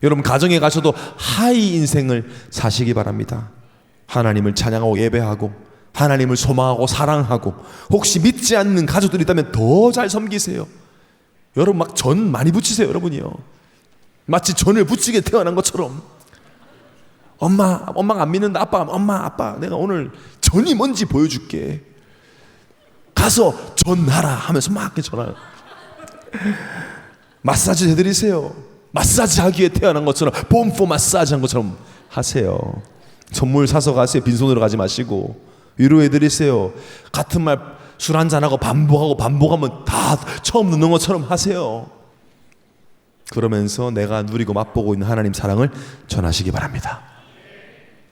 여러분 가정에 가셔도 하이 인생을 사시기 바랍니다. 하나님을 찬양하고 예배하고 하나님을 소망하고 사랑하고, 혹시 믿지 않는 가족들이 있다면 더 잘 섬기세요. 여러분 막 전 많이 붙이세요. 여러분이요, 마치 전을 붙이게 태어난 것처럼. 엄마가 안 믿는다. 아빠 내가 오늘 전이 뭔지 보여줄게. 가서 전하라 하면서 막 이렇게 전하라. 마사지 해드리세요. 마사지 하기 위해 태어난 것처럼, 봄포 마사지 한 것처럼 하세요. 선물 사서 가세요. 빈손으로 가지 마시고 위로해드리세요. 같은 말 술 한잔하고 반복하면 다 처음 듣는 것처럼 하세요. 그러면서 내가 누리고 맛보고 있는 하나님 사랑을 전하시기 바랍니다.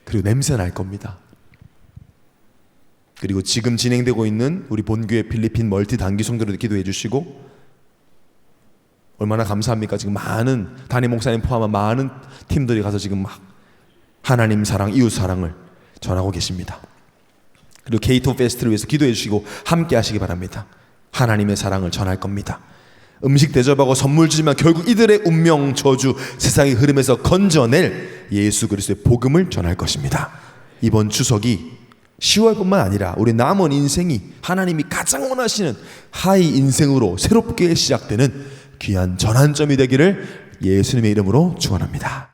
그리고 냄새 날 겁니다. 그리고 지금 진행되고 있는 우리 본교회 필리핀 멀티 단기 성도들도 기도해 주시고, 얼마나 감사합니까? 지금 많은 담임 목사님 포함한 많은 팀들이 가서 지금 막 하나님 사랑, 이웃 사랑을 전하고 계십니다. 그리고 K2 페스트를 위해서 기도해 주시고 함께 하시기 바랍니다. 하나님의 사랑을 전할 겁니다. 음식 대접하고 선물 주지만 결국 이들의 운명, 저주, 세상의 흐름에서 건져낼 예수 그리스도의 복음을 전할 것입니다. 이번 추석이 10월뿐만 아니라 우리 남은 인생이 하나님이 가장 원하시는 하이 인생으로 새롭게 시작되는 귀한 전환점이 되기를 예수님의 이름으로 축원합니다.